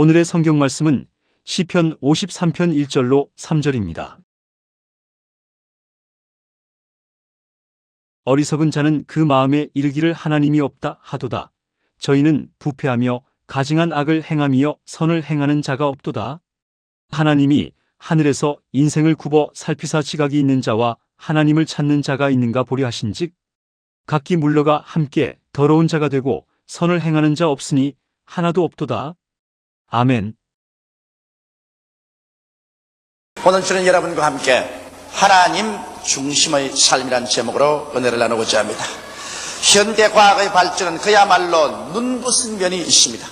오늘의 성경 말씀은 시편 53편 1절로 3절입니다. 어리석은 자는 그 마음에 이르기를 하나님이 없다 하도다. 저희는 부패하며 가증한 악을 행하며 선을 행하는 자가 없도다. 하나님이 하늘에서 인생을 굽어 살피사 지각이 있는 자와 하나님을 찾는 자가 있는가 보려 하신즉 각기 물러가 함께 더러운 자가 되고 선을 행하는 자 없으니 하나도 없도다. 아멘. 오늘 주는 여러분과 함께 하나님 중심의 삶이라는 제목으로 은혜를 나누고자 합니다. 현대 과학의 발전은 그야말로 눈부신 면이 있습니다.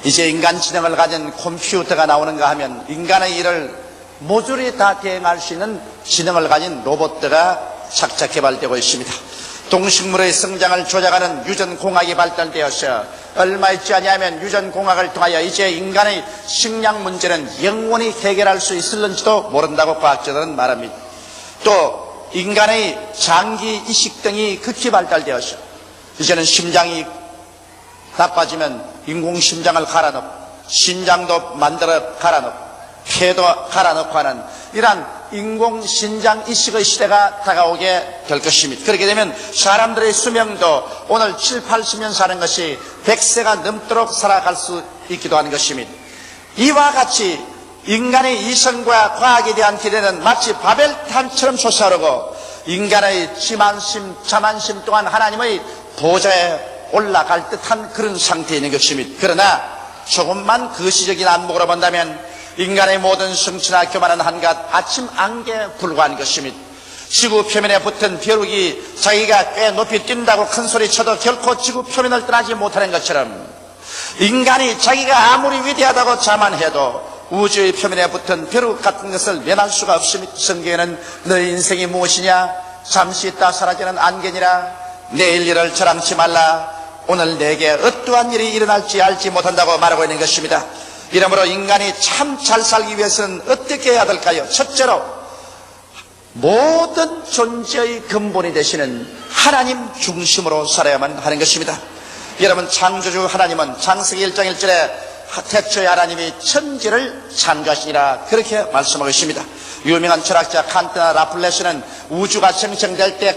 이제 인간 지능을 가진 컴퓨터가 나오는가 하면 인간의 일을 모조리 다 대행할 수 있는 지능을 가진 로봇들가 착착 개발되고 있습니다. 동식물의 성장을 조작하는 유전공학이 발달되어서 얼마 있지 아니하면 유전공학을 통하여 이제 인간의 식량 문제는 영원히 해결할 수 있을는지도 모른다고 과학자들은 말합니다. 또 인간의 장기 이식 등이 극히 발달되어서 이제는 심장이 나빠지면 인공심장을 갈아넣고 신장도 만들어 갈아넣고 폐도 갈아넣고 하는 이러한 인공신장 이식의 시대가 다가오게 될 것입니다. 그렇게 되면 사람들의 수명도 오늘 7, 80년 사는 것이 100세가 넘도록 살아갈 수 있기도 하는 것입니다. 이와 같이 인간의 이성과 과학에 대한 기대는 마치 바벨탑처럼 솟아오르고 인간의 지만심, 자만심 또한 하나님의 보좌에 올라갈 듯한 그런 상태에 있는 것입니다. 그러나 조금만 거시적인 안목으로 본다면 인간의 모든 성취나 교만은 한갓 아침 안개에 불과한 것입니다. 지구 표면에 붙은 벼룩이 자기가 꽤 높이 뛴다고 큰 소리 쳐도 결코 지구 표면을 떠나지 못하는 것처럼 인간이 자기가 아무리 위대하다고 자만해도 우주의 표면에 붙은 벼룩 같은 것을 면할 수가 없습니다. 성경에는 너의 인생이 무엇이냐? 잠시 있다 사라지는 안개니라. 내일 일을 자랑치 말라. 오늘 내게 어떠한 일이 일어날지 알지 못한다고 말하고 있는 것입니다. 이러므로 인간이 참 잘 살기 위해서는 어떻게 해야 될까요? 첫째로 모든 존재의 근본이 되시는 하나님 중심으로 살아야만 하는 것입니다. 여러분, 창조주 하나님은 창세기 1장 1절에 태초에 하나님이 천지를 창조하시니라 그렇게 말씀하고 있습니다. 유명한 철학자 칸트나 라플레스는 우주가 생성될 때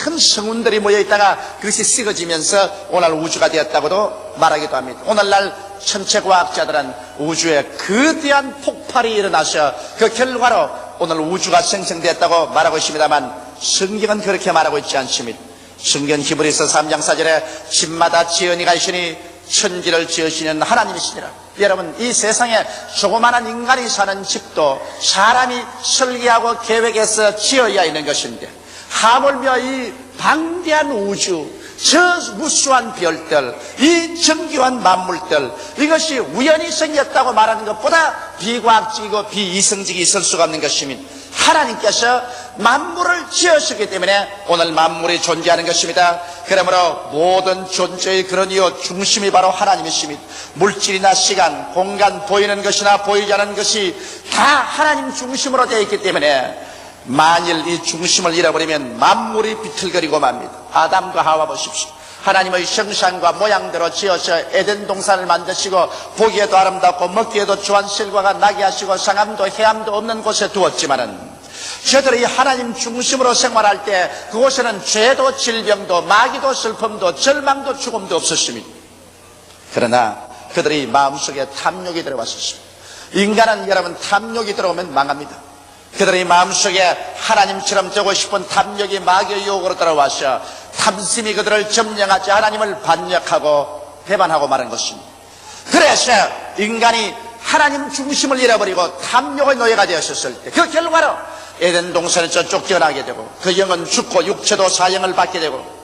큰 성운들이 모여있다가 그것이 썩어지면서 오늘 우주가 되었다고도 말하기도 합니다. 오늘날 천체과학자들은 우주에 거대한 폭발이 일어나서 그 결과로 오늘 우주가 생성되었다고 말하고 있습니다만 성경은 그렇게 말하고 있지 않습니다. 성경 히브리서 3장 4절에 집마다 지은이가 있으니 천지를 지으시는 하나님이시니라. 여러분, 이 세상에 조그마한 인간이 사는 집도 사람이 설계하고 계획해서 지어야 있는 것인데 하물며 이 방대한 우주, 저 무수한 별들, 이 정교한 만물들, 이것이 우연히 생겼다고 말하는 것보다 비과학적이고 비이성적이 있을 수가 없는 것입니다. 하나님께서 만물을 지으셨기 때문에 오늘 만물이 존재하는 것입니다. 그러므로 모든 존재의 그런 이유 중심이 바로 하나님이십니다. 물질이나 시간, 공간, 보이는 것이나 보이지 않는 것이 다 하나님 중심으로 되어 있기 때문에 만일 이 중심을 잃어버리면 만물이 비틀거리고 맙니다. 아담과 하와 보십시오. 하나님의 형상과 모양대로 지어서 에덴 동산을 만드시고 보기에도 아름답고 먹기에도 좋은 실과가 나게 하시고 상함도 해함도 없는 곳에 두었지만은 저들이 하나님 중심으로 생활할 때 그곳에는 죄도 질병도 마귀도 슬픔도 절망도 죽음도 없었습니다. 그러나 그들이 마음속에 탐욕이 들어왔었습니다. 인간은 여러분 탐욕이 들어오면 망합니다. 그들의 마음속에 하나님처럼 되고 싶은 탐욕이 마귀의 유혹으로 들어와서 탐심이 그들을 점령하지 하나님을 반역하고 배반하고 마는 것입니다. 그래서 인간이 하나님 중심을 잃어버리고 탐욕의 노예가 되었을 때 그 결과로 에덴 동산에서 쫓겨나게 되고 그 영은 죽고 육체도 사형을 받게 되고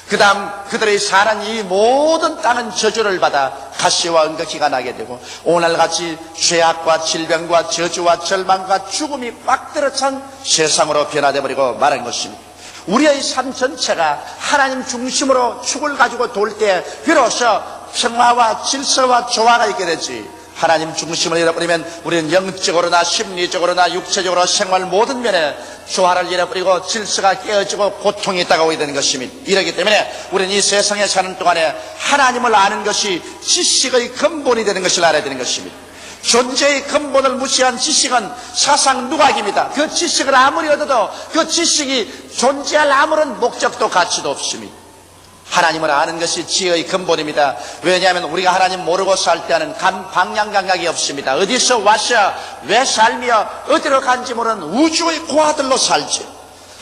그 다음 그들의 사는 이 모든 땅은 저주를 받아 가시와 은극기가 나게 되고 오늘같이 죄악과 질병과 저주와 절망과 죽음이 꽉 들어찬 세상으로 변화되어 버리고 말한 것입니다. 우리의 삶 전체가 하나님 중심으로 축을 가지고 돌 때 비로소 평화와 질서와 조화가 있게 되지 하나님 중심을 잃어버리면 우리는 영적으로나 심리적으로나 육체적으로 생활 모든 면에 조화를 잃어버리고 질서가 깨어지고 고통이 다가오게 되는 것입니다. 이렇기 때문에 우리는 이 세상에 사는 동안에 하나님을 아는 것이 지식의 근본이 되는 것을 알아야 되는 것입니다. 존재의 근본을 무시한 지식은 사상 누각입니다. 그 지식을 아무리 얻어도 그 지식이 존재할 아무런 목적도 가치도 없습니다. 하나님을 아는 것이 지혜의 근본입니다. 왜냐하면 우리가 하나님 모르고 살 때는 방향 감각이 없습니다. 어디서 왔어, 왜 살며 어디로 간지 모르는 우주의 고아들로 살지.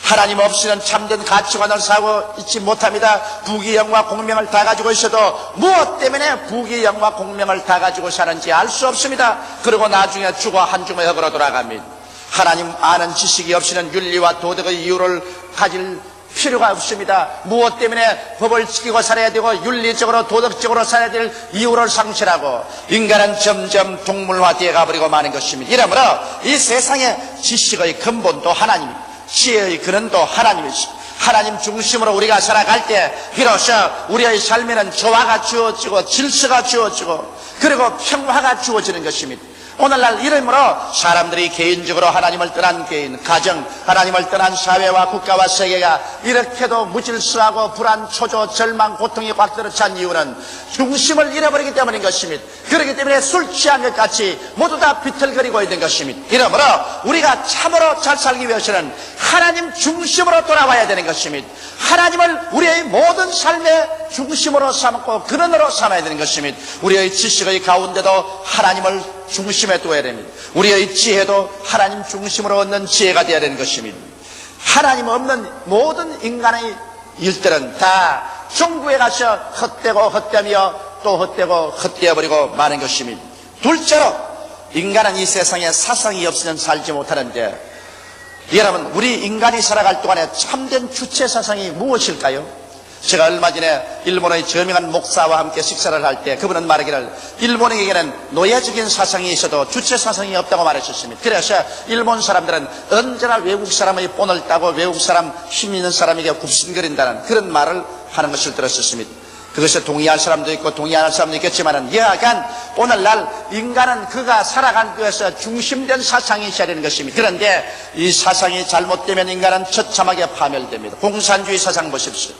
하나님 없이는 참된 가치관을 사고 있지 못합니다. 부귀영화 공명을 다 가지고 있어도 무엇 때문에 부귀영화 공명을 다 가지고 사는지 알 수 없습니다. 그리고 나중에 죽어 한 줌의 흙으로 돌아갑니다. 하나님 아는 지식이 없이는 윤리와 도덕의 이유를 가질 필요가 없습니다. 무엇 때문에 법을 지키고 살아야 되고 윤리적으로 도덕적으로 살아야 될 이유를 상실하고 인간은 점점 동물화되어 가버리고 마는 것입니다. 이러므로 이 세상의 지식의 근본도 하나님입니다. 지혜의 근원도 하나님이십니다. 하나님 중심으로 우리가 살아갈 때 비로소 우리의 삶에는 조화가 주어지고 질서가 주어지고 그리고 평화가 주어지는 것입니다. 오늘날 이름으로 사람들이 개인적으로 하나님을 떠난 개인, 가정, 하나님을 떠난 사회와 국가와 세계가 이렇게도 무질서하고 불안, 초조, 절망, 고통이 꽉 들어찬 이유는 중심을 잃어버리기 때문인 것입니다. 그렇기 때문에 술 취한 것 같이 모두 다 비틀거리고 있는 것입니다. 이러므로 우리가 참으로 잘 살기 위해서는 하나님 중심으로 돌아와야 되는 것입니다. 하나님을 우리의 모든 삶의 중심으로 삼고 근원으로 삼아야 되는 것입니다. 우리의 지식의 가운데도 하나님을 중심에 두어야 됩니다. 우리의 지혜도 하나님 중심으로 얻는 지혜가 되어야 되는 것입니다. 하나님 없는 모든 인간의 일들은 다 종구에 가서 헛되고 헛되며 또 헛되고 헛되어버리고 마는 것입니다. 둘째로 인간은 이 세상에 사상이 없으면 살지 못하는데 여러분, 우리 인간이 살아갈 동안에 참된 주체 사상이 무엇일까요? 제가 얼마 전에 일본의 저명한 목사와 함께 식사를 할 때 그분은 말하기를 일본에게는 노예적인 사상이 있어도 주체 사상이 없다고 말했었습니다. 그래서 일본 사람들은 언제나 외국 사람의 본을 따고 외국 사람, 힘 있는 사람에게 굽신거린다는 그런 말을 하는 것을 들었었습니다. 그것에 동의할 사람도 있고 동의할 사람도 있겠지만은 여하간 오늘날 인간은 그가 살아간 것에서 중심된 사상이 있어야 되는 것입니다. 그런데 이 사상이 잘못되면 인간은 처참하게 파멸됩니다. 공산주의 사상 보십시오.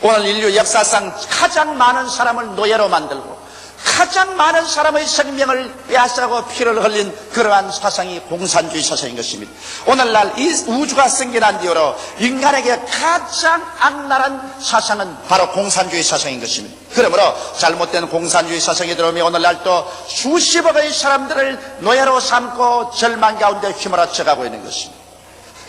오늘 인류 역사상 가장 많은 사람을 노예로 만들고 가장 많은 사람의 생명을 빼앗아고 피를 흘린 그러한 사상이 공산주의 사상인 것입니다. 오늘날 이 우주가 생겨난 뒤로 인간에게 가장 악랄한 사상은 바로 공산주의 사상인 것입니다. 그러므로 잘못된 공산주의 사상이 들어오면 오늘날 또 수십억의 사람들을 노예로 삼고 절망 가운데 휘몰아쳐가고 있는 것입니다.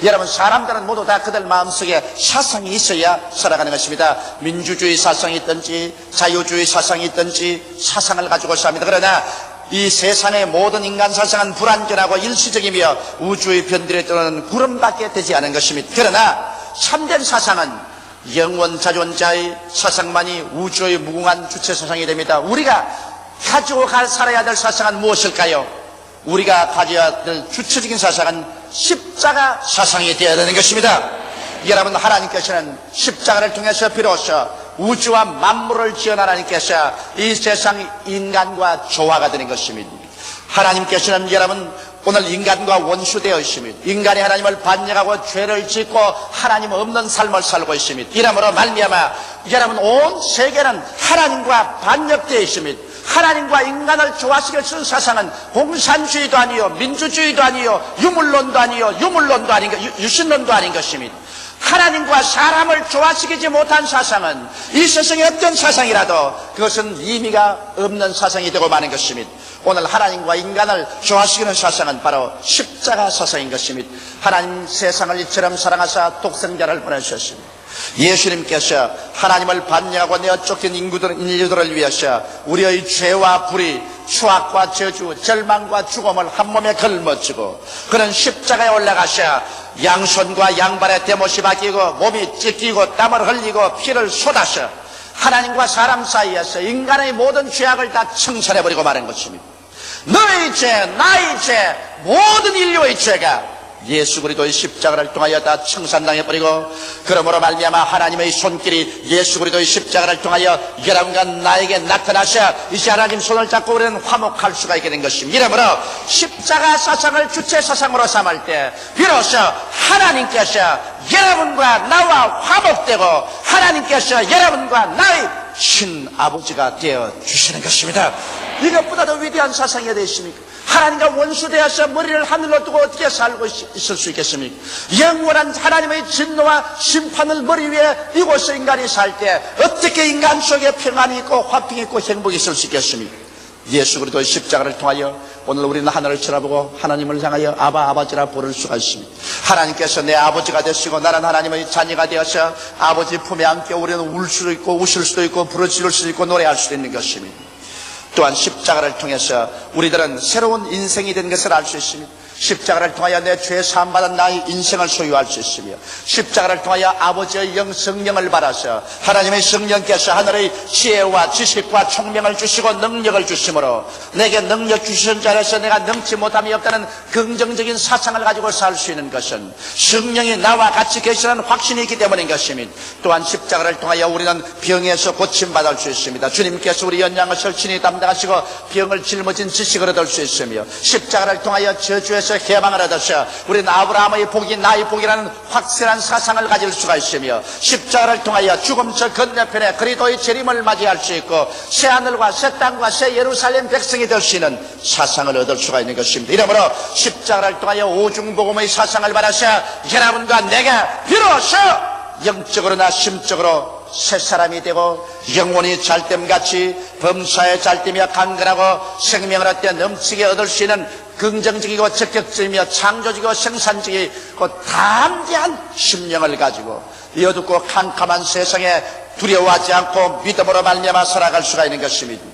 여러분, 사람들은 모두 다 그들 마음속에 사상이 있어야 살아가는 것입니다. 민주주의 사상이 있든지 자유주의 사상이 있든지 사상을 가지고 삽니다. 그러나 이 세상의 모든 인간 사상은 불완전하고 일시적이며 우주의 변들에 떠는 구름밖에 되지 않은 것입니다. 그러나 참된 사상은 영원자존자의 사상만이 우주의 무궁한 주체 사상이 됩니다. 우리가 가지고 살아야 될 사상은 무엇일까요? 우리가 가져야 될 주체적인 사상은 십자가 사상이 되어야 되는 것입니다. 여러분, 하나님께서는 십자가를 통해서 비로소 우주와 만물을 지은 하나님께서 이 세상 인간과 조화가 되는 것입니다. 하나님께서는 여러분 오늘 인간과 원수되어 있습니다. 인간이 하나님을 반역하고 죄를 짓고 하나님 없는 삶을 살고 있습니다. 이러므로 말미암아 여러분 온 세계는 하나님과 반역되어 있습니다. 하나님과 인간을 조화시킬 수 있는 사상은 공산주의도 아니요 민주주의도 아니요 유물론도 아니요 유물론도 아닌 유신론도 아닌 것입니다. 하나님과 사람을 조화시키지 못한 사상은 이 세상의 어떤 사상이라도 그것은 의미가 없는 사상이 되고 마는 것입니다. 오늘 하나님과 인간을 조화시키는 사상은 바로 십자가 사상인 것입니다. 하나님 세상을 이처럼 사랑하사 독생자를 보내주셨습니다. 예수님께서 하나님을 반역하고 내어 쫓긴 인류들을 위해서 우리의 죄와 불의, 추악과 저주, 절망과 죽음을 한 몸에 걸머쥐고 그는 십자가에 올라가셔 양손과 양발에 대못이 박히고 몸이 찢기고 땀을 흘리고 피를 쏟아서 하나님과 사람 사이에서 인간의 모든 죄악을 다 청산해버리고 마는 것입니다. 너의 죄, 나의 죄, 모든 인류의 죄가 예수 그리스도의 십자가를 통하여 다 청산당해버리고, 그러므로 말미암아 하나님의 손길이 예수 그리스도의 십자가를 통하여 여러분과 나에게 나타나셔 이제 하나님 손을 잡고 우리는 화목할 수가 있게 된 것입니다. 이러므로 십자가 사상을 주체 사상으로 삼을 때 비로소 하나님께서 여러분과 나와 화목되고 하나님께서 여러분과 나의 친아버지가 되어 주시는 것입니다. 이것보다 더 위대한 사상이 어디 있습니까? 하나님과 원수되어서 머리를 하늘로 두고 어떻게 살고 있을 수 있겠습니까? 영원한 하나님의 진노와 심판을 머리 위에 이곳에 인간이 살 때 어떻게 인간 속에 평안이 있고 화평이 있고 행복이 있을 수 있겠습니까? 예수 그리스도의 십자가를 통하여 오늘 우리는 하늘을 쳐다보고 하나님을 향하여 아버지라 부를 수가 있습니다. 하나님께서 내 아버지가 되시고 나는 하나님의 자녀가 되어서 아버지 품에 안겨 우리는 울 수도 있고 우실 수도 있고 부르짖을 수도 있고 노래할 수도 있는 것입니다. 또한 십자가를 통해서 우리들은 새로운 인생이 된 것을 알 수 있습니다. 십자가를 통하여 내 죄 사함받은 나의 인생을 소유할 수 있으며, 십자가를 통하여 아버지의 영 성령을 받아서 하나님의 성령께서 하늘의 지혜와 지식과 총명을 주시고 능력을 주심으로 내게 능력 주시는 자라서 내가 능치 못함이 없다는 긍정적인 사상을 가지고 살 수 있는 것은 성령이 나와 같이 계시는 확신이 있기 때문인 것입니다. 또한 십자가를 통하여 우리는 병에서 고침받을 수 있습니다. 주님께서 우리 연약을 친히 담당하시고 병을 짊어진 지식을 얻을 수 있으며, 십자가를 통하여 저주에서 해방을 얻어서 우리는 아브라함의 복이 나의 복이라는 확실한 사상을 가질 수가 있으며, 십자가를 통하여 죽음 저 건너편에 그리스도의 재림을 맞이할 수 있고 새하늘과 새 땅과 새 예루살렘 백성이 될 수 있는 사상을 얻을 수가 있는 것입니다. 이러므로 십자가를 통하여 오중복음의 사상을 받아서 여러분과 내가 비로소 영적으로나 심적으로 새 사람이 되고 영혼이 잘됨같이 범사에 잘되며 강건하고 생명을 얻되 넘치게 얻을 수 있는 긍정적이고 적극적이며 창조적이고 생산적이고 담대한 심령을 가지고 이 어둡고 캄캄한 세상에 두려워하지 않고 믿음으로 말미암아 살아갈 수가 있는 것입니다.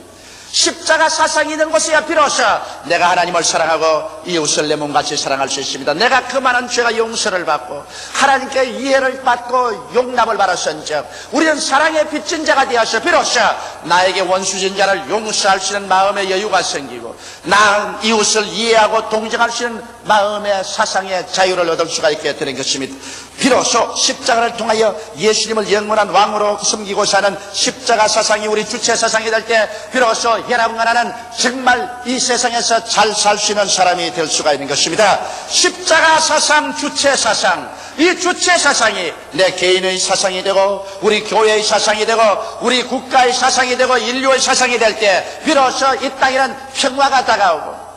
십자가 사상이 있는 곳에야 비로소 내가 하나님을 사랑하고 이웃을 내 몸같이 사랑할 수 있습니다. 내가 그 많은 죄가 용서를 받고 하나님께 이해를 받고 용납을 받았은즉 우리는 사랑에 빚진 자가 되어서 비로소 나에게 원수진 자를 용서할 수 있는 마음의 여유가 생기고 나 이웃을 이해하고 동정할 수 있는 마음의 사상의 자유를 얻을 수가 있게 되는 것입니다. 비로소 십자가를 통하여 예수님을 영원한 왕으로 섬기고 사는 십자가 사상이 우리 주체 사상이 될 때 비로소 여러분과 나는 정말 이 세상에서 잘 살 수 있는 사람이 될 수가 있는 것입니다. 십자가 사상, 주체 사상, 이 주체 사상이 내 개인의 사상이 되고 우리 교회의 사상이 되고 우리 국가의 사상이 되고 인류의 사상이 될 때 비로소 이 땅에는 평화가 다가오고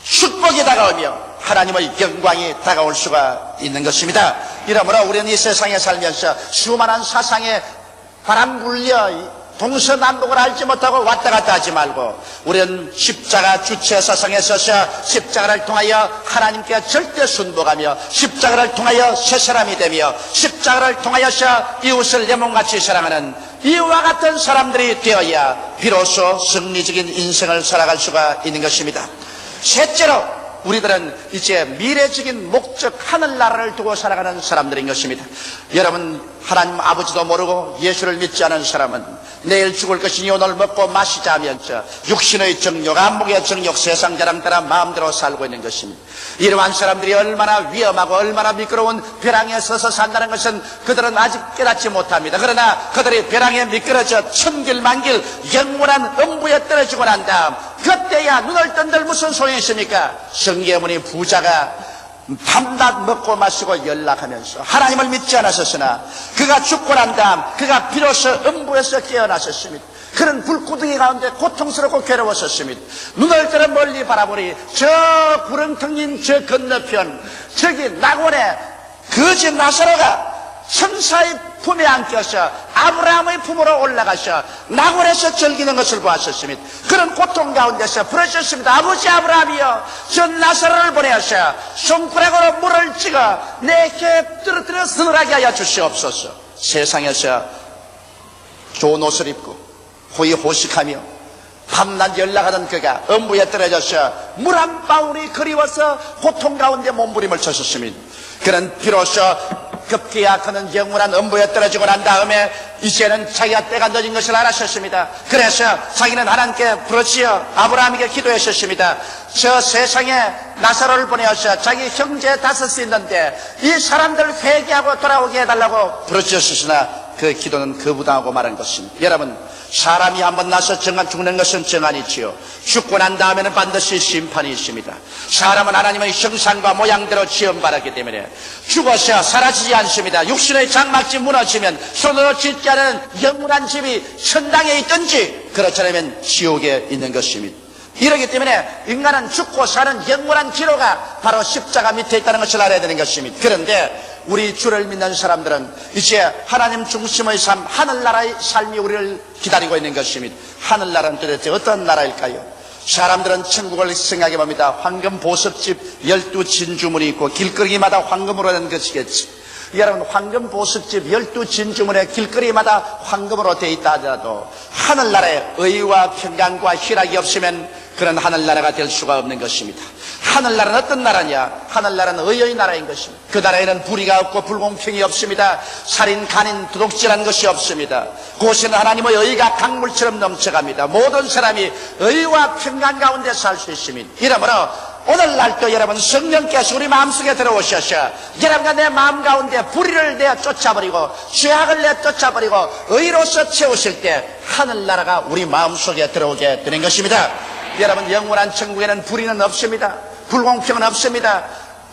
축복이 다가오며 하나님의 영광이 다가올 수가 있는 것입니다. 이러므로 우리는 이 세상에 살면서 수많은 사상에 바람 굴려 동서남북을 알지 못하고 왔다 갔다 하지 말고 우리는 십자가 주체 사상에 서서 십자가를 통하여 하나님께 절대 순복하며 십자가를 통하여 새 사람이 되며 십자가를 통하여서 이웃을 내 몸같이 사랑하는 이와 같은 사람들이 되어야 비로소 승리적인 인생을 살아갈 수가 있는 것입니다. 셋째로 우리들은 이제 미래적인 목적 하늘나라를 두고 살아가는 사람들인 것입니다. 여러분 하나님 아버지도 모르고 예수를 믿지 않은 사람은 내일 죽을 것이니 오늘 먹고 마시자 하면서 육신의 정욕, 안목의 정욕, 세상 자랑 따라 마음대로 살고 있는 것입니다. 이러한 사람들이 얼마나 위험하고 얼마나 미끄러운 벼랑에 서서 산다는 것은 그들은 아직 깨닫지 못합니다. 그러나 그들이 벼랑에 미끄러져 천길만길 영원한 음부에 떨어지고 난 다음 그때야 눈을 뜬들 무슨 소용이 있습니까? 성계문이 부자가 밤낮 먹고 마시고 연락하면서 하나님을 믿지 않았었으나 그가 죽고 난 다음 그가 비로소 음부에서 깨어났었습니다. 그는 불구덩이 가운데 고통스럽고 괴로웠었습니다. 눈을 들어 멀리 바라보니 저 구렁텅인 저 건너편 저기 낙원에 거지 나사로가 천사의 품에 안겨서 아브라함의 품으로 올라가서 낙원에서 즐기는 것을 보았었습니다. 그런 고통 가운데서 부르셨습니다. 아버지 아브라함이여 저 나사로를 보내어서 손가락으로 물을 찍어 내게 떨어뜨려 서늘하게 하여 주시옵소서. 세상에서 좋은 옷을 입고 호의호식하며 밤낮 연락하던 그가 음부에 떨어져서 물 한 방울이 그리워서 고통 가운데 몸부림을 쳤었습니다. 그는 비로소 급기야 그는 영원한 음부에 떨어지고 난 다음에 이제는 자기가 때가 늦은 것을 알았었습니다. 그래서 자기는 하나님께 부르짖어 아브라함에게 기도했었습니다. 저 세상에 나사로를 보내어서 자기 형제 5이 있는데 이 사람들 회개하고 돌아오게 해달라고 부르짖었으나 그 기도는 거부당하고 말한 것입니다. 여러분, 사람이 한번 나서 죽는 것은 정한이지요. 죽고 난 다음에는 반드시 심판이 있습니다. 사람은 하나님의 형상과 모양대로 지음받았기 때문에 죽어서 사라지지 않습니다. 육신의 장막집 무너지면 손으로 짓지 않은 영원한 집이 천당에 있든지 그렇지 않으면 지옥에 있는 것입니다. 이러기 때문에 인간은 죽고 사는 영원한 기로가 바로 십자가 밑에 있다는 것을 알아야 되는 것입니다. 그런데 우리 주를 믿는 사람들은 이제 하나님 중심의 삶, 하늘나라의 삶이 우리를 기다리고 있는 것입니다. 하늘나라는 도대체 어떤 나라일까요? 사람들은 천국을 생각해 봅니다. 황금 보석집 12진주문이 있고 길거리마다 황금으로 된 것이겠지. 여러분, 황금 보석집 12진주문에 길거리마다 황금으로 되어 있다 하더라도 하늘나라에 의와 평강과 희락이 없으면 그런 하늘나라가 될 수가 없는 것입니다. 하늘나라는 어떤 나라냐? 하늘나라는 의의 나라인 것입니다. 그 나라에는 불의가 없고 불공평이 없습니다. 살인, 간인, 도둑질하는 것이 없습니다. 그곳에는 하나님의 의가 강물처럼 넘쳐갑니다. 모든 사람이 의와 평강 가운데 살 수 있습니다. 이러므로 오늘날도 여러분 성령께서 우리 마음속에 들어오셔서 여러분과 내 마음 가운데 불의를 내어 쫓아버리고 죄악을 내어 쫓아버리고 의로서 채우실 때 하늘나라가 우리 마음속에 들어오게 되는 것입니다. 여러분, 영원한 천국에는 불의는 없습니다. 불공평은 없습니다.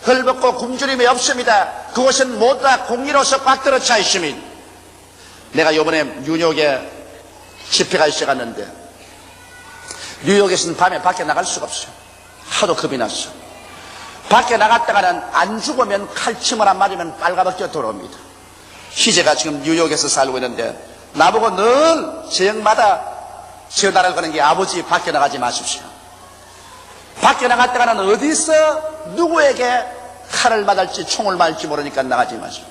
헐벗고 굶주림이 없습니다. 그것은 모두 다 공의로서 꽉 들어차 있습니다. 내가 이번에 뉴욕에 집회가 있어갔는데 뉴욕에서는 밤에 밖에 나갈 수가 없어요. 하도 겁이 났어. 밖에 나갔다가는 안 죽으면 칼침을 안 맞으면 빨가벗겨 돌아옵니다. 희재가 지금 뉴욕에서 살고 있는데 나보고 늘 저녁마다 전화를 거는 게 아버지 밖에 나가지 마십시오. 밖에 나갔다가는 어디서 누구에게 칼을 맞을지 총을 맞을지 모르니까 나가지 마십시오.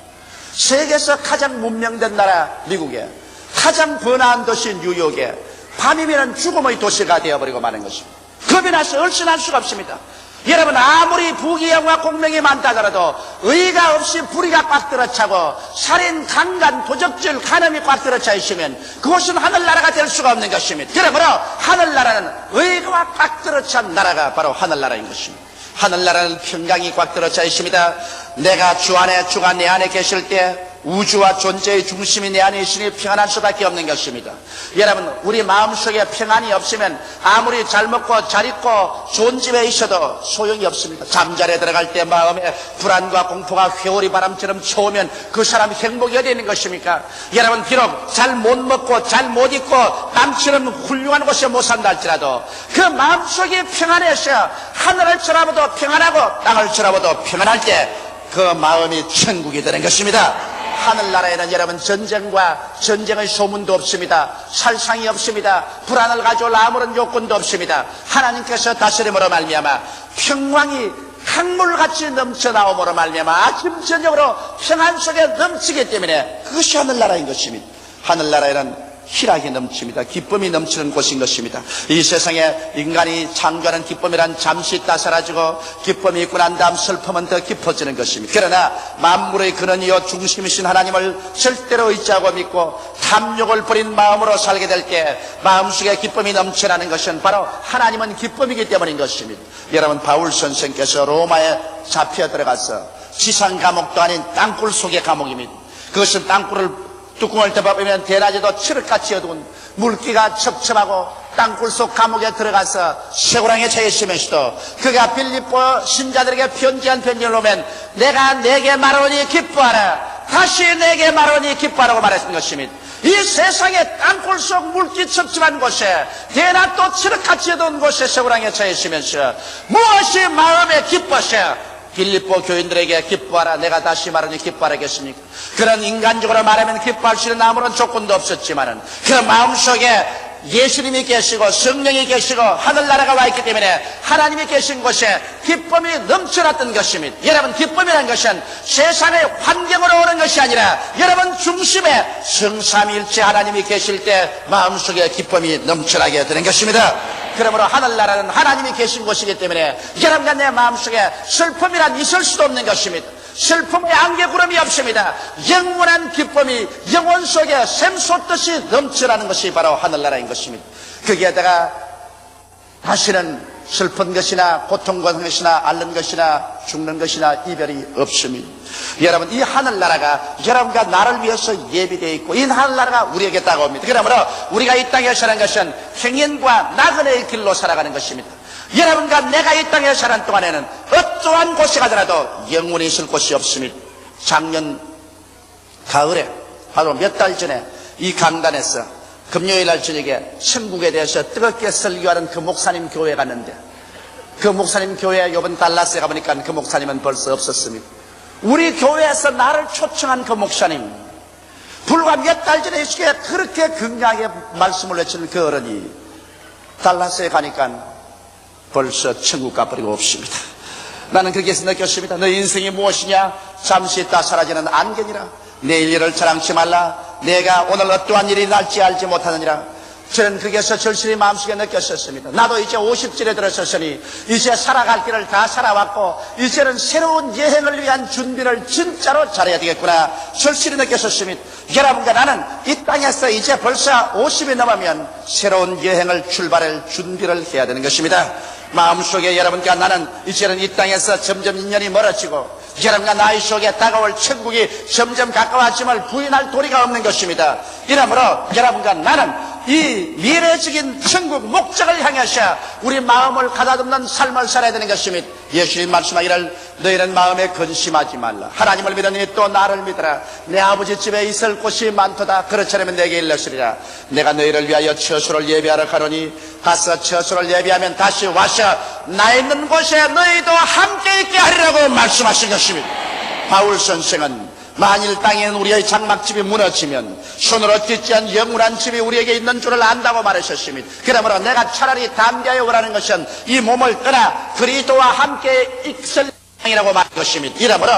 세계에서 가장 문명된 나라 미국에 가장 번화한 도시 뉴욕에 밤이면 죽음의 도시가 되어버리고 마는 것입니다. 겁이 나서 얼씬할 수가 없습니다. 여러분, 아무리 부귀영화 공명이 많다 하더라도 의가 없이 불의가 꽉 들어차고 살인, 강간, 도적질, 간음이 꽉 들어차 있으면 그것은 하늘나라가 될 수가 없는 것입니다. 그러므로 하늘나라는 의가 꽉 들어찬 나라가 바로 하늘나라인 것입니다. 하늘나라는 평강이 꽉 들어차 있습니다. 내가 주 안에, 주가 내 안에 계실 때 우주와 존재의 중심이 내 안에 있으니 평안할 수밖에 없는 것입니다. 여러분, 우리 마음속에 평안이 없으면 아무리 잘 먹고 잘 입고 좋은 집에 있어도 소용이 없습니다. 잠자리에 들어갈 때 마음에 불안과 공포가 회오리 바람처럼 쳐오면 그 사람이 행복이 어디 있는 것입니까? 여러분, 비록 잘 못 먹고 잘 못 입고 남처럼 훌륭한 곳에 못 산다 할지라도 그 마음속이 평안해서 하늘을 쳐다보도 평안하고 땅을 쳐다보도 평안할 때 그 마음이 천국이 되는 것입니다. 하늘나라에는 여러분 전쟁의 소문도 없습니다. 살상이 없습니다. 불안을 가져올 아무런 요건도 없습니다. 하나님께서 다스림으로 말미암아 평강이 강물같이 넘쳐나옴으로 말미암아 아침 저녁으로 평안 속에 넘치기 때문에 그것이 하늘나라인 것입니다. 하늘나라에는 희락이 넘칩니다. 기쁨이 넘치는 곳인 것입니다. 이 세상에 인간이 창조하는 기쁨이란 잠시 있다 사라지고 기쁨이 있고 난 다음 슬픔은 더 깊어지는 것입니다. 그러나 만물의 근원이요 중심이신 하나님을 절대로 의지하고 믿고 탐욕을 버린 마음으로 살게 될 때 마음속에 기쁨이 넘쳐나는 것은 바로 하나님은 기쁨이기 때문인 것입니다. 여러분, 바울 선생께서 로마에 잡혀 들어가서 지상 감옥도 아닌 땅굴 속의 감옥입니다. 그것은 땅굴을 뚜껑을 덮어보면 대낮에도 칠흑같이 어두운 물기가 첩첩하고 땅굴 속 감옥에 들어가서 쇠고랑에 처해 있으면서도 그가 빌립보 신자들에게 편지한 편지를 놓으면 내가 내게 말하노니 기뻐하라, 다시 내게 말하노니 기뻐하라고 말했던 것입니다. 이 세상에 땅굴 속 물기 첩첩한 곳에 대낮도 칠흑같이 어두운 곳에 쇠고랑에 처해 있으면서 무엇이 마음에 기뻐서 빌립보 교인들에게 기뻐하라, 내가 다시 말하니 기뻐하라겠습니까? 그런 인간적으로 말하면 기뻐할 수 있는 아무런 조건도 없었지만은 그 마음속에 예수님이 계시고 성령이 계시고 하늘나라가 와 있기 때문에 하나님이 계신 곳에 기쁨이 넘쳐났던 것입니다. 여러분, 기쁨이라는 것은 세상의 환경으로 오는 것이 아니라 여러분 중심에 성삼위일체 하나님이 계실 때 마음속에 기쁨이 넘쳐나게 되는 것입니다. 그러므로 하늘나라는 하나님이 계신 곳이기 때문에 여러분과 내 마음속에 슬픔이란 있을 수도 없는 것입니다. 슬픔의 안개구름이 없습니다. 영원한 기쁨이 영혼 속에 샘솟듯이 넘쳐나는 것이 바로 하늘나라인 것입니다. 거기에다가 다시는 슬픈 것이나 고통받는 것이나 앓는 것이나 죽는 것이나 이별이 없습니다. 여러분, 이 하늘나라가 여러분과 나를 위해서 예비되어 있고 이 하늘나라가 우리에게 다가옵니다. 그러므로 우리가 이 땅에 사는 것은 행인과 나그네의 길로 살아가는 것입니다. 여러분과 내가 이 땅에 사는 동안에는 어떠한 곳에 가더라도 영원히 있을 곳이 없습니다. 작년 가을에 바로 몇 달 전에 이 강단에서 금요일 날 저녁에 천국에 대해서 뜨겁게 설교하는 그 목사님 교회에 갔는데 그 목사님 교회에 이번 달라스에 가보니까 그 목사님은 벌써 없었습니다. 우리 교회에서 나를 초청한 그 목사님, 불과 몇 달 전에 이 시기에 그렇게 긍정하게 말씀을 외치는 그 어른이 달라스에 가니까 벌써 천국 가버리고 없습니다. 나는 거기에서 느꼈습니다. 너 인생이 무엇이냐? 잠시 있다 사라지는 안개니라. 내일 일을 자랑치 말라. 내가 오늘 어떠한 일이 날지 알지 못하느니라. 저는 거기에서 절실히 마음속에 느꼈었습니다. 나도 이제 50절에 들어섰으니 이제 살아갈 길을 다 살아왔고 이제는 새로운 여행을 위한 준비를 진짜로 잘해야 되겠구나 절실히 느꼈었습니다. 여러분과 나는 이 땅에서 이제 벌써 50이 넘으면 새로운 여행을 출발할 준비를 해야 되는 것입니다. 마음속에 여러분과 나는 이제는 이 땅에서 점점 인연이 멀어지고 여러분과 나의 속에 다가올 천국이 점점 가까워짐을 부인할 도리가 없는 것입니다. 이러므로 여러분과 나는 이 미래적인 천국 목적을 향해서 우리 마음을 가다듬는 삶을 살아야 되는 것입니다. 예수님 말씀하기를 너희는 마음에 근심하지 말라. 하나님을 믿으니 또 나를 믿으라. 내 아버지 집에 있을 곳이 많도다. 그렇지 않으면 내게 일러주리라. 내가 너희를 위하여 처소를 예비하러 가노니 가서 처소를 예비하면 다시 와서 나 있는 곳에 너희도 함께 있게 하리라고 말씀하신 것입니다. 바울 선생은 만일 땅에 우리의 장막집이 무너지면 손으로 짓지 않은 영원한 집이 우리에게 있는 줄을 안다고 말하셨습니다. 그러므로 내가 차라리 담대하여 오라는 것은 이 몸을 떠나 그리스도와 함께 있을 땅이라고 말한 것입니다. 이러므로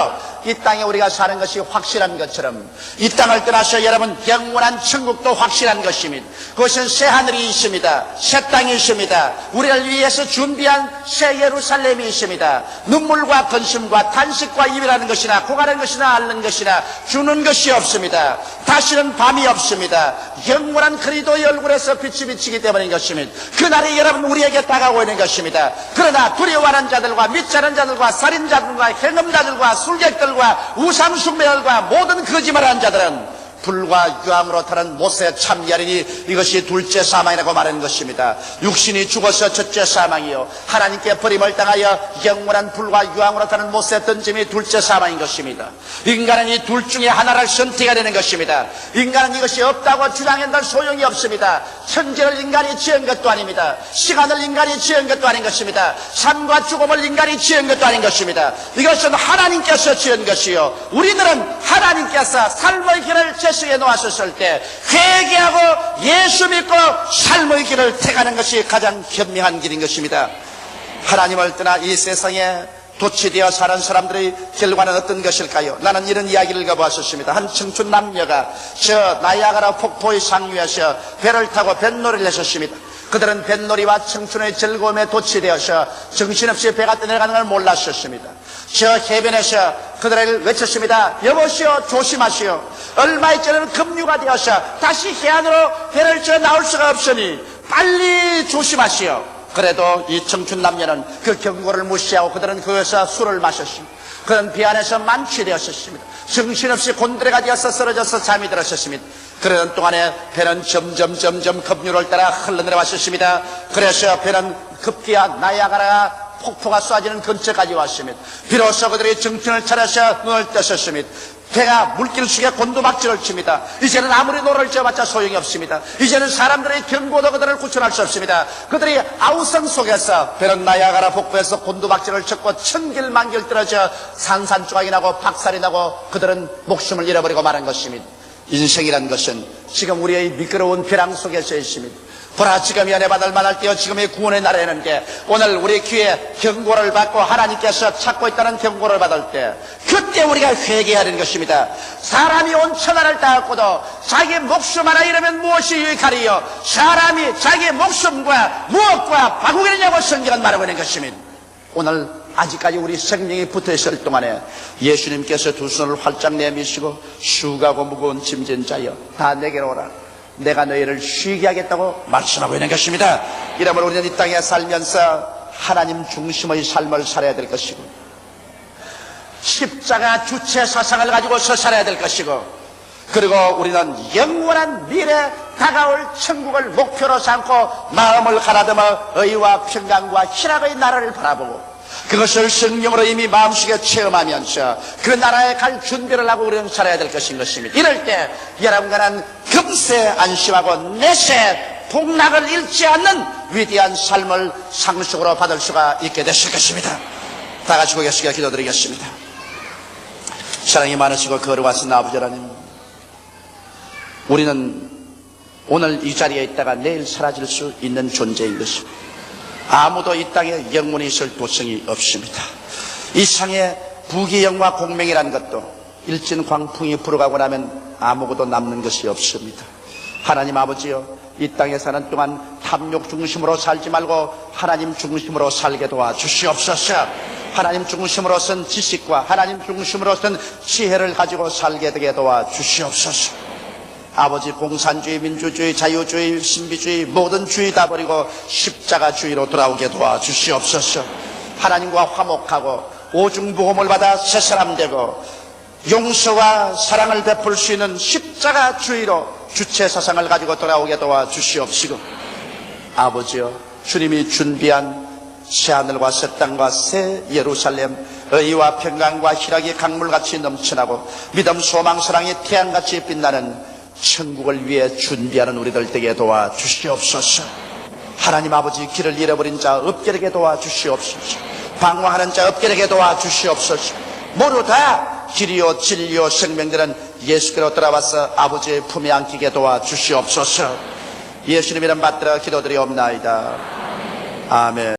이 땅에 우리가 사는 것이 확실한 것처럼 이 땅을 떠나서 여러분 영원한 천국도 확실한 것입니다. 그것은 새 하늘이 있습니다. 새 땅이 있습니다. 우리를 위해서 준비한 새 예루살렘이 있습니다. 눈물과 근심과 탄식과 이별하는 것이나 고가는 것이나 앓는 것이나 주는 것이 없습니다. 다시는 밤이 없습니다. 영원한 그리스도의 얼굴에서 빛이 비치기 때문인 것입니다. 그날이 여러분 우리에게 다가오고 있는 것입니다. 그러나 두려워하는 자들과 믿지 않는 자들과 살인자들과 행음자들과 술객들과 우상숭배들과 모든 거짓말하는 자들은 불과 유황으로 타는 못에 참여하리니 이것이 둘째 사망이라고 말하는 것입니다. 육신이 죽어서 첫째 사망이요 하나님께 버림을 당하여 영원한 불과 유황으로 타는 못에 던짐이 둘째 사망인 것입니다. 인간은 이 둘 중에 하나를 선택해야 되는 것입니다. 인간은 이것이 없다고 주장한다는 소용이 없습니다. 천지를 인간이 지은 것도 아닙니다. 시간을 인간이 지은 것도 아닌 것입니다. 삶과 죽음을 인간이 지은 것도 아닌 것입니다. 이것은 하나님께서 지은 것이요 우리들은 하나님께서 삶의 길을 제시해 놓았을 때 회개하고 예수 믿고 삶의 길을 택하는 것이 가장 현명한 길인 것입니다. 하나님을 떠나 이 세상에 도취되어 사는 사람들의 결과는 어떤 것일까요? 나는 이런 이야기를 읽어보았습니다. 한 청춘 남녀가 저 나이아가라 폭포의 상류에서 배를 타고 뱃놀이를 했었습니다. 그들은 뱃놀이와 청춘의 즐거움에 도취되어서 정신없이 배가 떠내려가는 걸 몰랐었습니다. 저 해변에서 그들을 외쳤습니다. 여보시오 조심하시오. 얼마 있전에는 급류가 되어서 다시 해안으로 배를 저 나올 수가 없으니 빨리 조심하시오. 그래도 이 청춘 남녀는 그 경고를 무시하고 그들은 거기서 술을 마셨습니다. 그는 배 안에서 만취되었습니다. 정신없이 곤드레가 되어서 쓰러져서 잠이 들었습니다. 그러는 동안에 배는 점점 급류를 따라 흘러내려왔습니다. 그래서 배는 급기야 나이아가라 폭포가 쏟아지는 근처까지 왔습니다. 비로소 그들이 정신을 차려서 눈을 떴었습니다. 배가 물길 속에 곤두박질을 칩니다. 이제는 아무리 노를 져봤자 소용이 없습니다. 이제는 사람들의 경고도 그들을 구출할 수 없습니다. 그들이 아우성 속에서 배는 나이아가라 폭포에서 곤두박질을 쳤고 천길만길 떨어져 산산조각이 나고 박살이 나고 그들은 목숨을 잃어버리고 말한 것입니다. 인생이란 것은 지금 우리의 미끄러운 벼랑 속에서 있습니다. 보라 지금 연애 받을 만할 때요 지금의 구원의 날에는 게 오늘 우리 귀에 경고를 받고 하나님께서 찾고 있다는 경고를 받을 때 그때 우리가 회개해야 하는 것입니다. 사람이 온 천하를 따갖고도 자기 목숨 하나 잃으면 무엇이 유익하리요? 사람이 자기 목숨과 무엇과 바꾸겠느냐고 성경은 말하고 있는 것입니다. 오늘 아직까지 우리 생명이 붙어있을 동안에 예수님께서 두 손을 활짝 내미시고 수고하고 무거운 짐진 자여 다 내게로 오라. 내가 너희를 쉬게 하겠다고 말씀하고 있는 것입니다. 이러므로 우리는 이 땅에 살면서 하나님 중심의 삶을 살아야 될 것이고 십자가 주체 사상을 가지고서 살아야 될 것이고 그리고 우리는 영원한 미래 다가올 천국을 목표로 삼고 마음을 가다듬어 의와 평강과 희락의 나라를 바라보고 그것을 성령으로 이미 마음속에 체험하면서 그 나라에 갈 준비를 하고 우리는 살아야 될 것인 것입니다. 이럴 때 여러분과는 금세 안심하고 내세 복락을 잃지 않는 위대한 삶을 상속으로 받을 수가 있게 되실 것입니다. 다 같이 고개 숙여 기도드리겠습니다. 사랑이 많으시고 거룩하신 아버지 하나님, 우리는 오늘 이 자리에 있다가 내일 사라질 수 있는 존재인 것입니다. 아무도 이 땅에 영원히 있을 도성이 없습니다. 이 상에 부귀영화 공명이라는 것도 일진 광풍이 불어가고 나면 아무것도 남는 것이 없습니다. 하나님 아버지여, 이 땅에 사는 동안 탐욕 중심으로 살지 말고 하나님 중심으로 살게 도와주시옵소서. 하나님 중심으로선 지식과 하나님 중심으로선 지혜를 가지고 살게 되게 도와주시옵소서. 아버지, 공산주의, 민주주의, 자유주의, 신비주의 모든 주의 다 버리고 십자가주의로 돌아오게 도와주시옵소서. 하나님과 화목하고 오중보험을 받아 새 사람 되고 용서와 사랑을 베풀 수 있는 십자가주의로 주체 사상을 가지고 돌아오게 도와주시옵시고, 아버지여, 주님이 준비한 새하늘과 새 땅과 새 예루살렘, 의와 평강과 희락이 강물같이 넘쳐나고 믿음, 소망, 사랑이 태양같이 빛나는 천국을 위해 준비하는 우리들 되게 도와주시옵소서. 하나님 아버지, 길을 잃어버린 자 없게 되게 도와주시옵소서. 방황하는 자 없게 되게 도와주시옵소서. 모두 다 길이요 진리요 생명들은 예수께로 돌아와서 아버지의 품에 안기게 도와주시옵소서. 예수님 이름 받들어 기도드리옵나이다. 아멘.